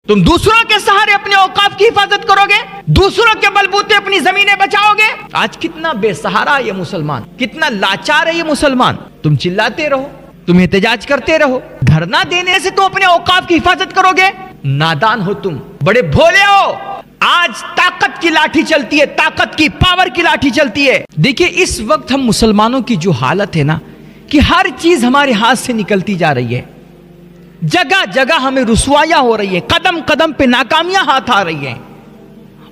تم دوسروں کے سہارے اپنے اوقاف کی حفاظت کرو گے, دوسروں کے بلبوتے اپنی زمینیں بچاؤ گے. آج کتنا بے سہارا یہ مسلمان, کتنا لاچار ہے یہ مسلمان. تم چلاتے رہو, تم احتجاج کرتے رہو, دھرنا دینے سے تم اپنے اوقاف کی حفاظت کرو گے. نادان ہو تم, بڑے بھولے ہو. آج طاقت کی لاٹھی چلتی ہے, طاقت کی, پاور کی لاٹھی چلتی ہے. دیکھیں اس وقت ہم مسلمانوں کی جو حالت ہے نا, کہ ہر چیز ہمارے ہاتھ سے نکلتی جا رہی ہے. جگہ جگہ ہمیں رسوائیاں ہو رہی ہیں, قدم قدم پہ ناکامیاں ہاتھ آ رہی ہیں,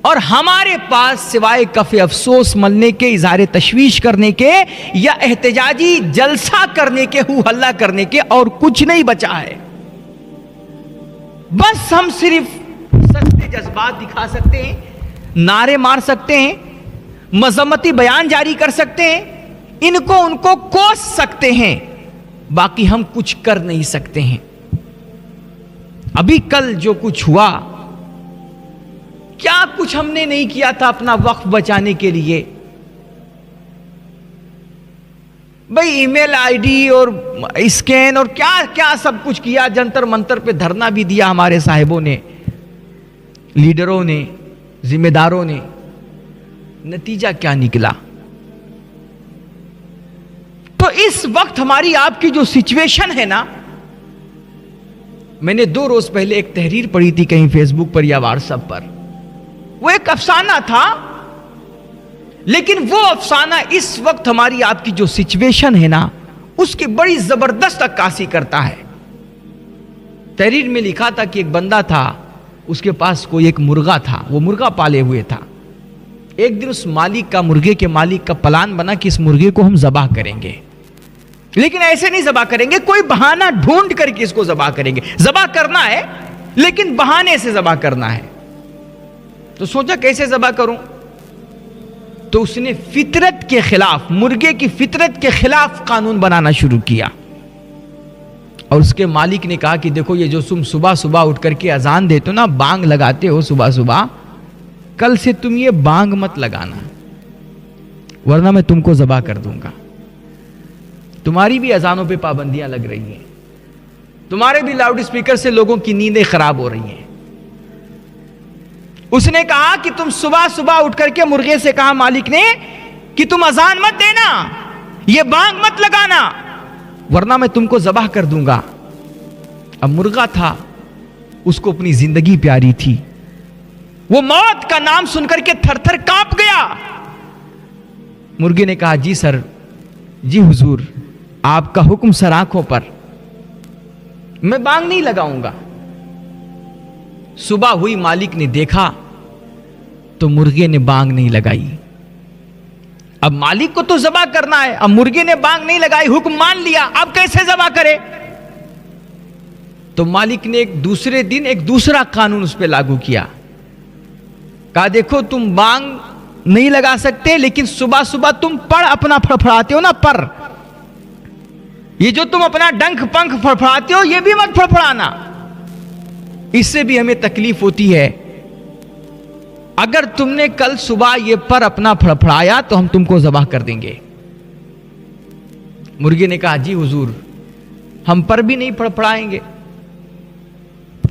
اور ہمارے پاس سوائے کف افسوس ملنے کے, اظہار تشویش کرنے کے, یا احتجاجی جلسہ کرنے کے, ہو ہلہ کرنے کے اور کچھ نہیں بچا ہے. بس ہم صرف سستے جذبات دکھا سکتے ہیں, نعرے مار سکتے ہیں, مذمتی بیان جاری کر سکتے ہیں, ان کو کوس سکتے ہیں, باقی ہم کچھ کر نہیں سکتے ہیں. ابھی کل جو کچھ ہوا, کیا کچھ ہم نے نہیں کیا تھا اپنا وقت بچانے کے لیے. بھئی ای میل آئی ڈی اور اسکین اور کیا کیا سب کچھ کیا, جنتر منتر پہ دھرنا بھی دیا ہمارے صاحبوں نے, لیڈروں نے, ذمہ داروں نے. نتیجہ کیا نکلا؟ تو اس وقت ہماری آپ کی جو سچویشن ہے نا, میں نے 2 روز پہلے ایک تحریر پڑھی تھی کہیں فیس بک پر یا واٹس ایپ پر. وہ ایک افسانہ تھا, لیکن وہ افسانہ اس وقت ہماری آپ کی جو سچویشن ہے نا, اس کی بڑی زبردست عکاسی کرتا ہے. تحریر میں لکھا تھا کہ ایک بندہ تھا, اس کے پاس کوئی ایک مرغا تھا, وہ مرغا پالے ہوئے تھا. ایک دن اس مالک کا, مرغے کے مالک کا پلان بنا کہ اس مرغے کو ہم ذبح کریں گے, لیکن ایسے نہیں ذبح کریں گے, کوئی بہانہ ڈھونڈ کر کے اس کو ذبح کریں گے. ذبح کرنا ہے لیکن بہانے سے ذبح کرنا ہے. تو سوچا کیسے ذبح کروں, تو اس نے فطرت کے خلاف, مرغے کی فطرت کے خلاف قانون بنانا شروع کیا. اور اس کے مالک نے کہا کہ دیکھو یہ جو تم صبح صبح اٹھ کر کے اذان دیتے ہو نا, بانگ لگاتے ہو صبح صبح, کل سے تم یہ بانگ مت لگانا, ورنہ میں تم کو ذبح کر دوں گا. تمہاری بھی اذانوں پہ پابندیاں لگ رہی ہیں, تمہارے بھی لاؤڈ اسپیکر سے لوگوں کی نیندیں خراب ہو رہی ہیں. اس نے کہا کہ تم صبح صبح اٹھ کر کے, مرغے سے کہا مالک نے, کہ تم اذان مت دینا, یہ بانگ مت لگانا, ورنہ میں تم کو ذبح کر دوں گا. اب مرغا تھا, اس کو اپنی زندگی پیاری تھی, وہ موت کا نام سن کر کے تھر تھر کانپ گیا. مرغے نے کہا جی سر, جی حضور, آپ کا حکم سر آنکھوں پر, میں بانگ نہیں لگاؤں گا. صبح ہوئی, مالک نے دیکھا تو مرغے نے بانگ نہیں لگائی. اب مالک کو تو ذبح کرنا ہے, اب مرغے نے بانگ نہیں لگائی, حکم مان لیا, اب کیسے ذبح کرے؟ تو مالک نے ایک دوسرے دن ایک دوسرا قانون اس پہ لاگو کیا. کہا دیکھو تم بانگ نہیں لگا سکتے, لیکن صبح صبح تم پر اپنا پھڑپھڑاتے ہو نا, پر یہ جو تم اپنا ڈنک پنکھ پھڑپھڑاتے ہو, یہ بھی مت پھڑپھڑانا, اس سے بھی ہمیں تکلیف ہوتی ہے. اگر تم نے کل صبح یہ پر اپنا پھڑپھڑایا تو ہم تم کو ذبح کر دیں گے. مرغے نے کہا جی حضور, ہم پر بھی نہیں پھڑپھڑائیں گے.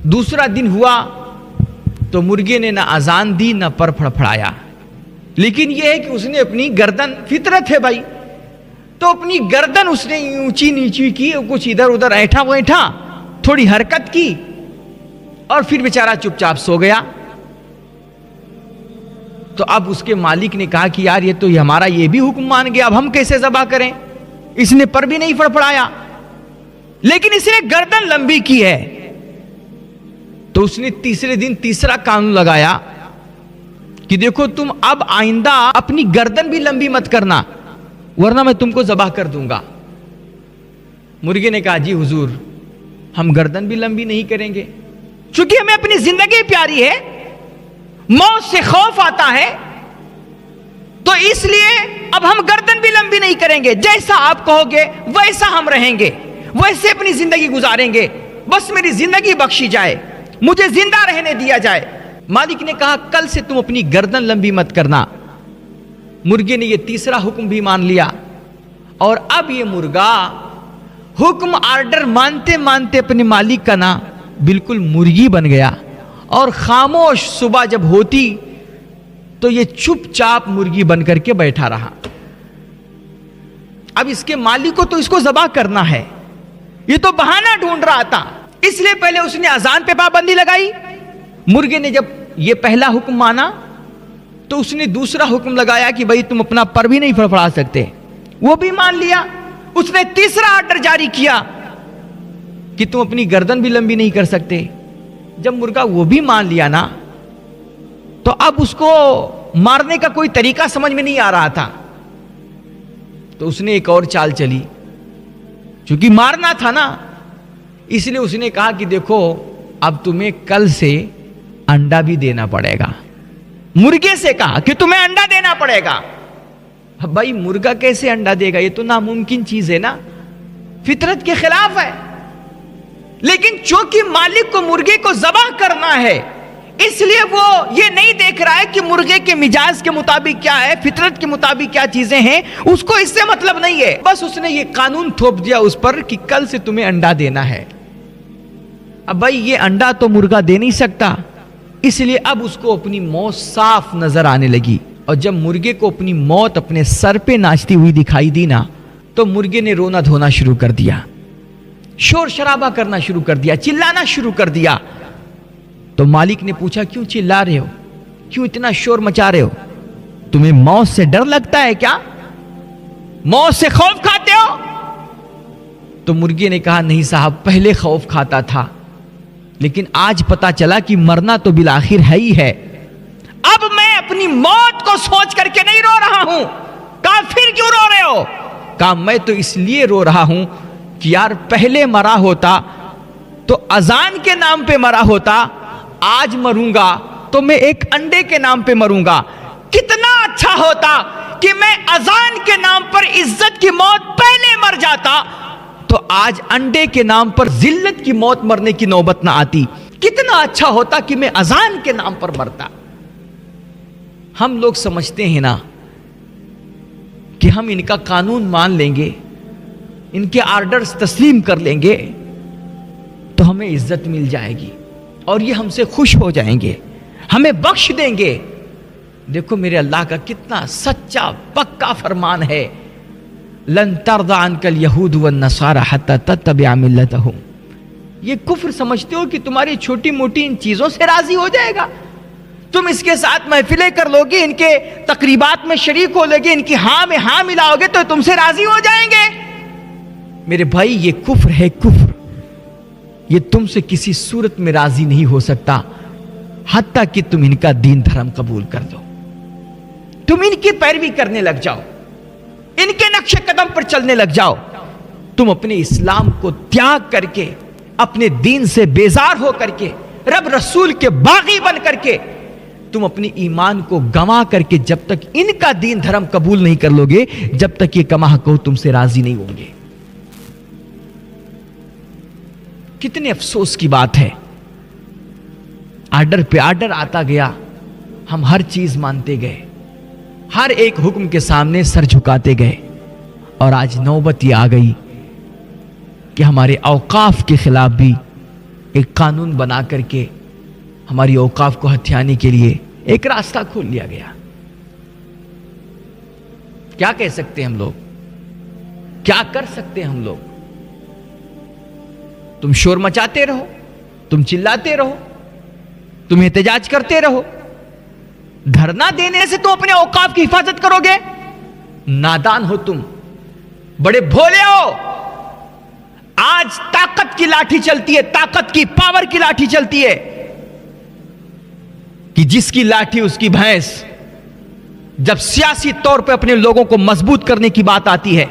دوسرا دن ہوا تو مرغے نے نہ اذان دی نہ پر پھڑپھڑایا, لیکن یہ ہے کہ اس نے اپنی گردن, فطرت ہے بھائی, تو اپنی گردن اس نے اونچی نیچی کی, کچھ ادھر ادھر ایٹھا ویٹھا, تھوڑی حرکت کی, اور پھر بیچارہ چپ چاپ سو گیا. تو اب اس کے مالک نے کہا کہ یار یہ تو ہمارا یہ بھی حکم مان گیا, اب ہم کیسے ذبح کریں؟ اس نے پر بھی نہیں پھڑپھڑایا, لیکن اس نے گردن لمبی کی ہے. تو اس نے تیسرے دن تیسرا قانون لگایا کہ دیکھو تم اب آئندہ اپنی گردن بھی لمبی مت کرنا, ورنہ میں تم کو ذبح کر دوں گا. مرغے نے کہا جی حضور, ہم گردن بھی لمبی نہیں کریں گے, چونکہ ہمیں اپنی زندگی پیاری ہے, موت سے خوف آتا ہے, تو اس لیے اب ہم گردن بھی لمبی نہیں کریں گے. جیسا آپ کہو گے ویسا ہم رہیں گے, ویسے اپنی زندگی گزاریں گے, بس میری زندگی بخشی جائے, مجھے زندہ رہنے دیا جائے. مالک نے کہا کل سے تم اپنی گردن لمبی مت کرنا. مرغے نے یہ تیسرا حکم بھی مان لیا, اور اب یہ مرغا حکم آرڈر مانتے مانتے اپنے مالک کا نا بالکل مرغی بن گیا, اور خاموش صبح جب ہوتی تو یہ چپ چاپ مرغی بن کر کے بیٹھا رہا. اب اس کے مالک کو تو اس کو ذبح کرنا ہے, یہ تو بہانہ ڈھونڈ رہا تھا, اس لیے پہلے اس نے اذان پہ پابندی لگائی. مرغے نے جب یہ پہلا حکم مانا تو اس نے دوسرا حکم لگایا کہ بھئی تم اپنا پر بھی نہیں پھڑپڑا سکتے, وہ بھی مان لیا. اس نے تیسرا آرڈر جاری کیا کہ تم اپنی گردن بھی لمبی نہیں کر سکتے. جب مرغا وہ بھی مان لیا نا تو اب اس کو مارنے کا کوئی طریقہ سمجھ میں نہیں آ رہا تھا, تو اس نے ایک اور چال چلی. چونکہ مارنا تھا نا, اس لیے اس نے کہا کہ دیکھو اب تمہیں کل سے انڈا بھی دینا پڑے گا. مرغے سے کہا کہ تمہیں انڈا دینا پڑے گا. اب بھائی مرغا کیسے انڈا دے گا, یہ تو ناممکن چیز ہے نا, فطرت کے خلاف ہے. لیکن چونکہ مالک کو مرغے کو ذبح کرنا ہے, اس لیے وہ یہ نہیں دیکھ رہا ہے کہ مرغے کے مزاج کے مطابق کیا ہے, فطرت کے مطابق کیا چیزیں ہیں, اس کو اس سے مطلب نہیں ہے. بس اس نے یہ قانون تھوپ دیا اس پر کہ کل سے تمہیں انڈا دینا ہے. اب بھائی یہ انڈا تو مرغا دے نہیں سکتا, اس لیے اب اس کو اپنی موت صاف نظر آنے لگی. اور جب مرغے کو اپنی موت اپنے سر پہ ناچتی ہوئی دکھائی دی نا, تو مرغے نے رونا دھونا شروع کر دیا, شور شرابہ کرنا شروع کر دیا, چلانا شروع کر دیا. تو مالک نے پوچھا کیوں چلا رہے ہو, کیوں اتنا شور مچا رہے ہو, تمہیں موت سے ڈر لگتا ہے کیا, موت سے خوف کھاتے ہو؟ تو مرغے نے کہا نہیں صاحب, پہلے خوف کھاتا تھا, لیکن آج پتا چلا کہ مرنا تو بالآخر ہے ہی ہے. اب میں اپنی موت کو سوچ کر کے نہیں رو رہا ہوں. کہا پھر کیوں رو رہے ہو؟ کہا میں تو اس لیے رو رہا ہوں کہ یار پہلے مرا ہوتا تو اذان کے نام پہ مرا ہوتا, آج مروں گا تو میں ایک انڈے کے نام پہ مروں گا. کتنا اچھا ہوتا کہ میں اذان کے نام پر عزت کی موت پہلے مر جاتا, تو آج انڈے کے نام پر ذلت کی موت مرنے کی نوبت نہ آتی. کتنا اچھا ہوتا کہ میں اذان کے نام پر مرتا. ہم لوگ سمجھتے ہیں نا کہ ہم ان کا قانون مان لیں گے, ان کے آرڈرز تسلیم کر لیں گے تو ہمیں عزت مل جائے گی اور یہ ہم سے خوش ہو جائیں گے, ہمیں بخش دیں گے. دیکھو میرے اللہ کا کتنا سچا پکا فرمان ہے, لن ترضى عنك اليهود والنصارى حتى تتبع ملتهم. یہ کفر سمجھتے ہو کہ تمہاری چھوٹی موٹی ان چیزوں سے راضی ہو جائے گا, تم اس کے ساتھ محفلیں کر لو گے, ان کے تقریبات میں شریک ہو لو گے, ان کی ہاں میں ہاں ملاؤ گے تو تم سے راضی ہو جائیں گے. میرے بھائی یہ کفر ہے, کفر. یہ تم سے کسی صورت میں راضی نہیں ہو سکتا حتیٰ کہ تم ان کا دین دھرم قبول کر دو, تم ان کی پیروی کرنے لگ جاؤ, ان کے نقش قدم پر چلنے لگ جاؤ. تم اپنے اسلام کو تیاگ کر کے, اپنے دین سے بیزار ہو کر کے, رب رسول کے باغی بن کر کے, تم اپنی ایمان کو گنوا کر کے جب تک ان کا دین دھرم قبول نہیں کر لو گے, جب تک یہ کما کو تم سے راضی نہیں ہوں گے. کتنے افسوس کی بات ہے, آرڈر پہ آرڈر آتا گیا, ہم ہر چیز مانتے گئے, ہر ایک حکم کے سامنے سر جھکاتے گئے, اور آج نوبت یہ آ گئی کہ ہمارے اوقاف کے خلاف بھی ایک قانون بنا کر کے ہماری اوقاف کو ہتھیانے کے لیے ایک راستہ کھول لیا گیا. کیا کہہ سکتے ہیں ہم لوگ, کیا کر سکتے ہیں ہم لوگ؟ تم شور مچاتے رہو, تم چلاتے رہو, تم احتجاج کرتے رہو. دھرنا دینے سے تم اپنے اوقاف کی حفاظت کرو گے؟ نادان ہو تم, بڑے بھولے ہو. آج طاقت کی لاٹھی چلتی ہے, طاقت کی پاور کی لاٹھی چلتی ہے کہ جس کی لاٹھی اس کی بھینس. جب سیاسی طور پہ اپنے لوگوں کو مضبوط کرنے کی بات آتی ہے,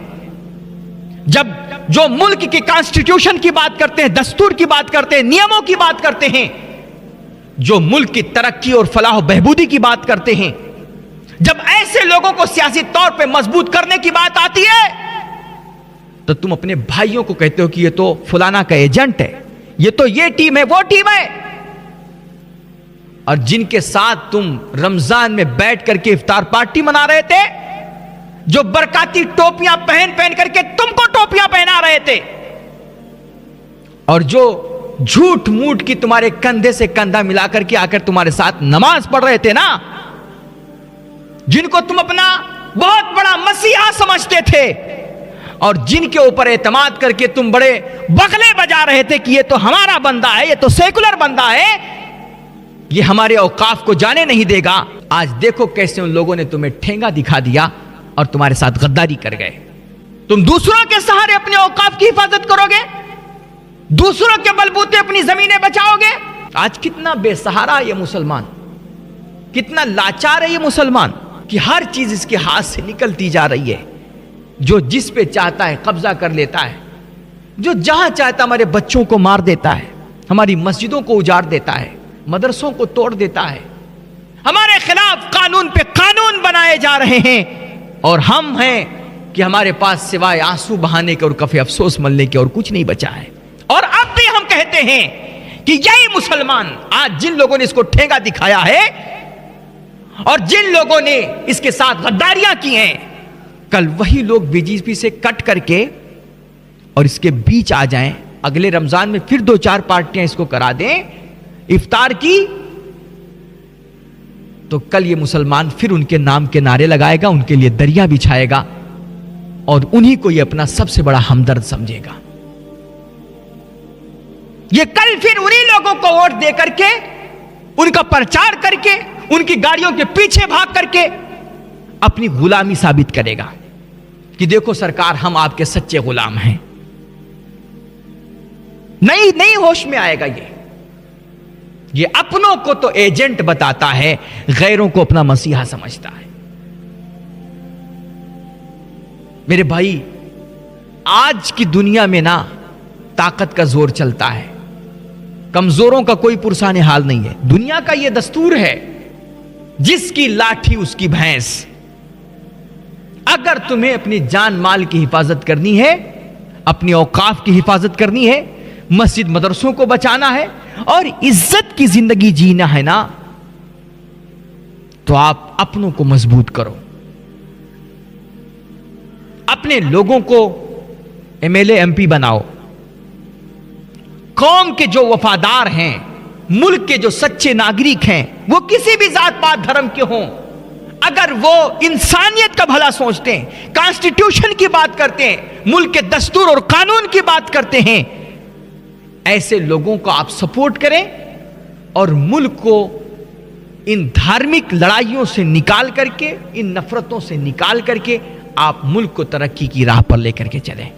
جب جو ملک کی کانسٹیٹیوشن کی بات کرتے ہیں, دستور کی بات کرتے ہیں, نیموں کی بات کرتے ہیں, جو ملک کی ترقی اور فلاح و بہبودی کی بات کرتے ہیں, جب ایسے لوگوں کو سیاسی طور پہ مضبوط کرنے کی بات آتی ہے تو تم اپنے بھائیوں کو کہتے ہو کہ یہ تو فلانا کا ایجنٹ ہے, یہ تو یہ ٹیم ہے, وہ ٹیم ہے. اور جن کے ساتھ تم رمضان میں بیٹھ کر کے افطار پارٹی منا رہے تھے, جو برکاتی ٹوپیاں پہن پہن کر کے تم کو ٹوپیاں پہنا رہے تھے, اور جو جھوٹ موٹ کی تمہارے کندھے سے کندھا ملا کر کے آ کر تمہارے ساتھ نماز پڑھ رہے تھے نا، جن کو تم اپنا بہت بڑا مسیحا سمجھتے تھے اور جن کے اوپر اعتماد کر کے تم بڑے بغلے بجا رہے تھے کہ یہ تو ہمارا بندہ ہے، یہ تو سیکولر بندہ ہے، یہ ہمارے اوقاف کو جانے نہیں دے گا، آج دیکھو کیسے ان لوگوں نے تمہیں ٹھینگا دکھا دیا اور تمہارے ساتھ غداری کر گئے۔ تم دوسروں کے سہارے اپنے اوقاف کی حفاظت کرو گے، دوسروں کے بلبوتے اپنی زمینیں بچاؤ گے۔ آج کتنا بے سہارا ہے یہ مسلمان، کتنا لاچار ہے یہ مسلمان کہ ہر چیز اس کے ہاتھ سے نکلتی جا رہی ہے، جو جس پہ چاہتا ہے قبضہ کر لیتا ہے، جو جہاں چاہتا ہمارے بچوں کو مار دیتا ہے، ہماری مسجدوں کو اجاڑ دیتا ہے، مدرسوں کو توڑ دیتا ہے، ہمارے خلاف قانون پہ قانون بنائے جا رہے ہیں، اور ہم ہیں کہ ہمارے پاس سوائے آنسو بہانے کے اور کفے افسوس ملنے کے اور کچھ نہیں بچا ہے۔ اور اب بھی ہم کہتے ہیں کہ یہی مسلمان آج جن لوگوں نے اس کو ٹھینگا دکھایا ہے اور جن لوگوں نے اس کے ساتھ غداریاں کی ہیں، کل وہی لوگ بی جے پی سے کٹ کر کے اور اس کے بیچ آ جائیں، اگلے رمضان میں پھر 2-4 پارٹیاں اس کو کرا دیں افطار کی، تو کل یہ مسلمان پھر ان کے نام کے نعرے لگائے گا، ان کے لیے دریا بچھائے گا اور انہی کو یہ اپنا سب سے بڑا ہمدرد سمجھے گا۔ یہ کل پھر انہی لوگوں کو ووٹ دے کر کے، ان کا پرچار کر کے، ان کی گاڑیوں کے پیچھے بھاگ کر کے اپنی غلامی ثابت کرے گا کہ دیکھو سرکار ہم آپ کے سچے غلام ہیں۔ نہیں ہوش میں آئے گا یہ اپنوں کو تو ایجنٹ بتاتا ہے، غیروں کو اپنا مسیحا سمجھتا ہے۔ میرے بھائی، آج کی دنیا میں نا طاقت کا زور چلتا ہے، کمزوروں کا کوئی پرسان حال نہیں ہے۔ دنیا کا یہ دستور ہے، جس کی لاٹھی اس کی بھینس۔ اگر تمہیں اپنی جان مال کی حفاظت کرنی ہے، اپنی اوقاف کی حفاظت کرنی ہے، مسجد مدرسوں کو بچانا ہے اور عزت کی زندگی جینا ہے نا، تو آپ اپنوں کو مضبوط کرو، اپنے لوگوں کو M L A M P بناؤ، قوم کے جو وفادار ہیں، ملک کے جو سچے ناگرک ہیں، وہ کسی بھی ذات پات دھرم کے ہوں، اگر وہ انسانیت کا بھلا سوچتے ہیں، کانسٹیٹیوشن کی بات کرتے ہیں، ملک کے دستور اور قانون کی بات کرتے ہیں، ایسے لوگوں کو آپ سپورٹ کریں اور ملک کو ان دھارمک لڑائیوں سے نکال کر کے، ان نفرتوں سے نکال کر کے آپ ملک کو ترقی کی راہ پر لے کر کے چلیں۔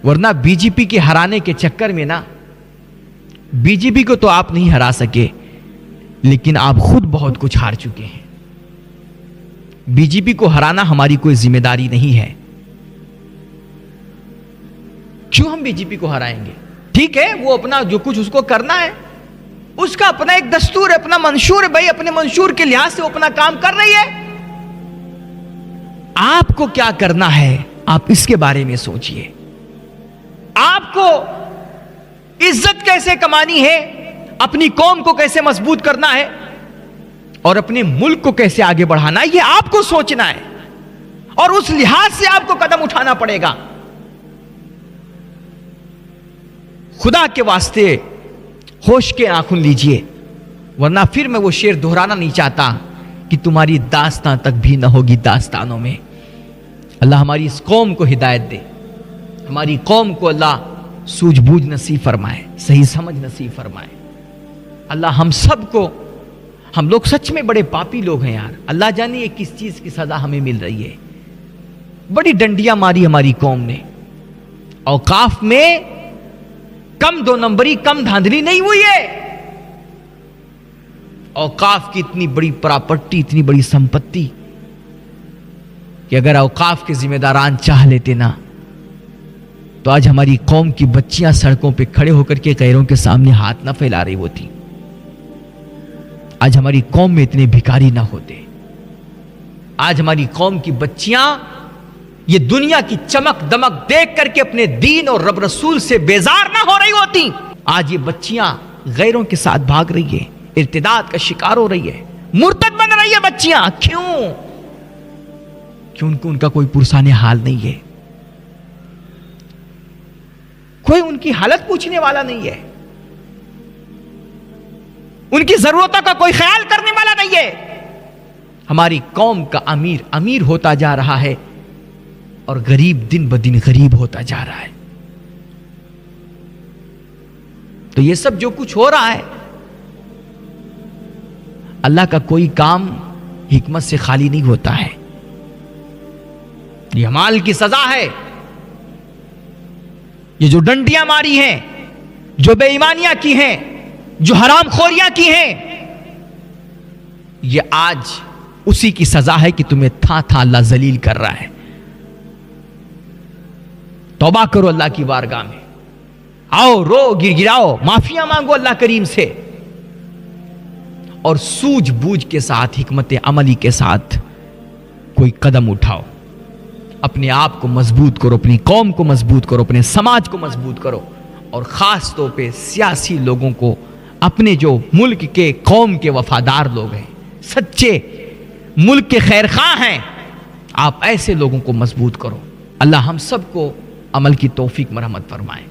ورنہ بی جے پی کے ہرانے کے چکر میں نا، بی جے پی کو تو آپ نہیں ہرا سکے، لیکن آپ خود بہت کچھ ہار چکے ہیں۔ بی جے پی کو ہرانا ہماری کوئی ذمہ داری نہیں ہے۔ کیوں ہم بی جے پی کو ہرائیں گے؟ ٹھیک ہے، وہ اپنا جو کچھ اس کو کرنا ہے، اس کا اپنا ایک دستور ہے، اپنا منشور ہے، بھائی اپنے منشور کے لحاظ سے وہ اپنا کام کر رہی ہے۔ آپ کو کیا کرنا ہے، آپ اس کے بارے میں سوچئے۔ آپ کو عزت کیسے کمانی ہے، اپنی قوم کو کیسے مضبوط کرنا ہے اور اپنے ملک کو کیسے آگے بڑھانا ہے، یہ آپ کو سوچنا ہے اور اس لحاظ سے آپ کو قدم اٹھانا پڑے گا۔ خدا کے واسطے ہوش کے آنکھوں لیجئے، ورنہ پھر میں وہ شعر دہرانا نہیں چاہتا کہ تمہاری داستان تک بھی نہ ہوگی داستانوں میں۔ اللہ ہماری اس قوم کو ہدایت دے، ہماری قوم کو اللہ سوجھ بوجھ نصیب فرمائے، صحیح سمجھ نصیب فرمائے۔ اللہ ہم سب کو، ہم لوگ سچ میں بڑے پاپی لوگ ہیں یار، اللہ جانے یہ کس چیز کی سزا ہمیں مل رہی ہے۔ بڑی ڈنڈیاں ماری ہماری قوم نے، اوقاف میں کم 2 نمبری، کم دھاندلی نہیں ہوئی ہے۔ اوقاف کی اتنی بڑی پراپرٹی، اتنی بڑی سمپتی کہ اگر اوقاف کے ذمہ داران چاہ لیتے نا، تو آج ہماری قوم کی بچیاں سڑکوں پہ کھڑے ہو کر کے غیروں کے سامنے ہاتھ نہ پھیلا رہی ہوتی، آج ہماری قوم میں اتنے بھکاری نہ ہوتے، آج ہماری قوم کی بچیاں یہ دنیا کی چمک دمک دیکھ کر کے اپنے دین اور رب رسول سے بیزار نہ ہو رہی ہوتی۔ آج یہ بچیاں غیروں کے ساتھ بھاگ رہی ہے، ارتداد کا شکار ہو رہی ہے، مرتد بن رہی ہے بچیاں۔ کیوں ان کا کوئی پرسان حال نہیں ہے، کوئی ان کی حالت پوچھنے والا نہیں ہے، ان کی ضرورتوں کا کوئی خیال کرنے والا نہیں ہے۔ ہماری قوم کا امیر ہوتا جا رہا ہے اور غریب دن بدن غریب ہوتا جا رہا ہے۔ تو یہ سب جو کچھ ہو رہا ہے، اللہ کا کوئی کام حکمت سے خالی نہیں ہوتا ہے۔ یہ مال کی سزا ہے، یہ جو ڈنڈیاں ماری ہیں، جو بے ایمانیاں کی ہیں، جو حرام خوریاں کی ہیں، یہ آج اسی کی سزا ہے کہ تمہیں تھا اللہ ذلیل کر رہا ہے۔ توبہ کرو اللہ کی بارگاہ میں، آؤ رو گر گراؤ، معافیاں مانگو اللہ کریم سے، اور سوجھ بوجھ کے ساتھ، حکمت عملی کے ساتھ کوئی قدم اٹھاؤ، اپنے آپ کو مضبوط کرو، اپنی قوم کو مضبوط کرو، اپنے سماج کو مضبوط کرو، اور خاص طور پہ سیاسی لوگوں کو، اپنے جو ملک کے قوم کے وفادار لوگ ہیں، سچے ملک کے خیر خواہ ہیں، آپ ایسے لوگوں کو مضبوط کرو۔ اللہ ہم سب کو عمل کی توفیق مرحمت فرمائے۔